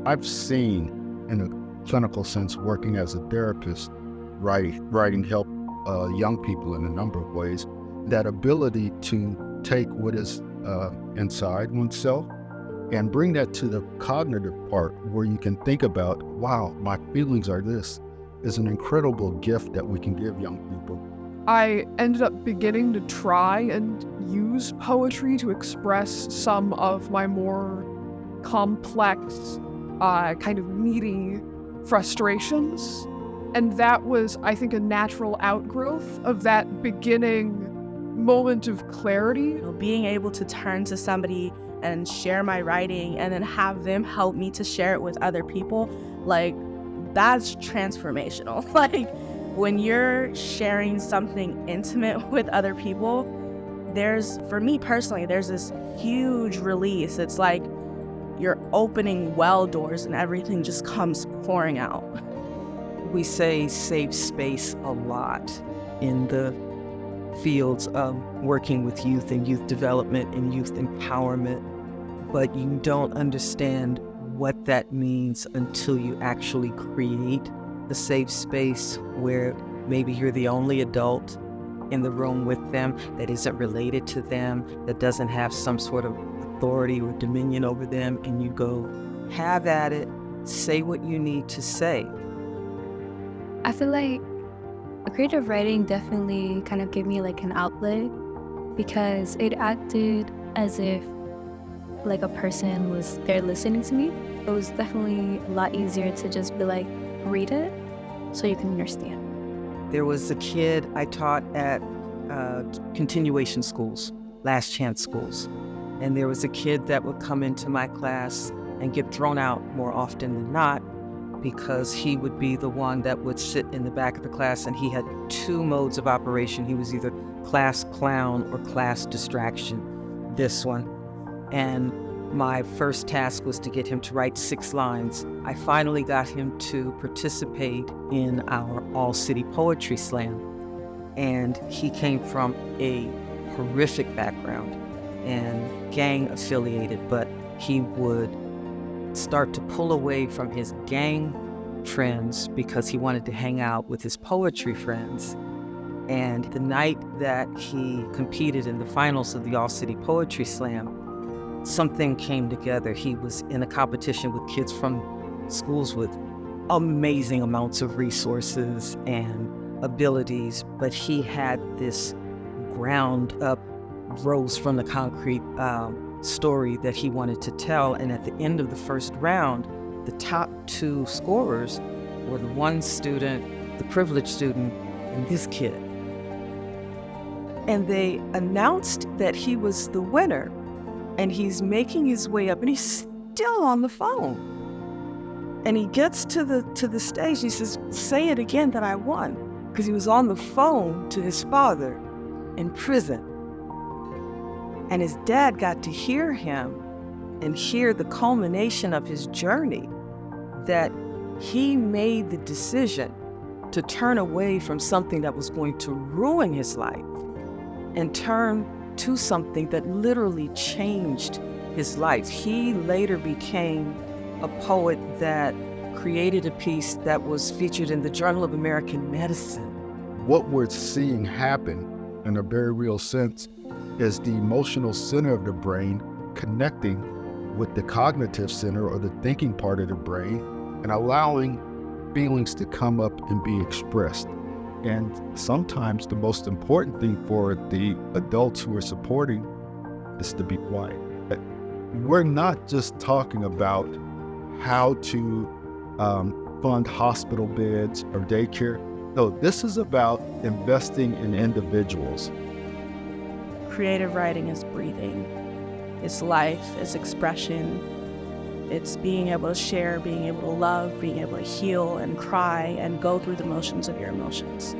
I've seen, in a clinical sense, working as a therapist, writing help young people in a number of ways, that ability to take what is inside oneself and bring that to the cognitive part where you can think about, wow, my feelings are this, is an incredible gift that we can give young people. I ended up beginning to try and use poetry to express some of my more complex, kind of meaty frustrations. And that was, I think, a natural outgrowth of that beginning moment of clarity. Being able to turn to somebody and share my writing and then have them help me to share it with other people, like, that's transformational. Like, when you're sharing something intimate with other people, for me personally, there's this huge release. It's like you're opening well doors and everything just comes pouring out. We say safe space a lot in the fields of working with youth and youth development and youth empowerment, but you don't understand what that means until you actually create a safe space where maybe you're the only adult in the room with them that isn't related to them, that doesn't have some sort of authority or dominion over them, and you go, have at it, say what you need to say. I feel like creative writing definitely kind of gave me like an outlet, because it acted as if like a person was there listening to me. It was definitely a lot easier to just be like, read it so you can understand. There was a kid I taught at continuation schools, last chance schools. And there was a kid that would come into my class and get thrown out more often than not, because he would be the one that would sit in the back of the class, and he had two modes of operation. He was either class clown or class distraction, this one. And my first task was to get him to write 6 lines. I finally got him to participate in our all-city poetry slam. And he came from a horrific background and gang affiliated, but he would start to pull away from his gang friends because he wanted to hang out with his poetry friends. And the night that he competed in the finals of the All-City Poetry Slam, something came together. He was in a competition with kids from schools with amazing amounts of resources and abilities, but he had this ground up, rose from the concrete story that he wanted to tell. And at the end of the first round, the top 2 scorers were the one student, the privileged student, and this kid. And they announced that he was the winner, and he's making his way up, and he's still on the phone. And he gets to the stage, he says, say it again that I won, because he was on the phone to his father in prison. And his dad got to hear him and hear the culmination of his journey, that he made the decision to turn away from something that was going to ruin his life and turn to something that literally changed his life. He later became a poet that created a piece that was featured in the Journal of American Medicine. What we're seeing happen in a very real sense is the emotional center of the brain connecting with the cognitive center, or the thinking part of the brain, and allowing feelings to come up and be expressed. And sometimes the most important thing for the adults who are supporting is to be quiet. We're not just talking about how to fund hospital beds or daycare. No, this is about investing in individuals. Creative writing is breathing. It's life, it's expression. It's being able to share, being able to love, being able to heal and cry and go through the motions of your emotions.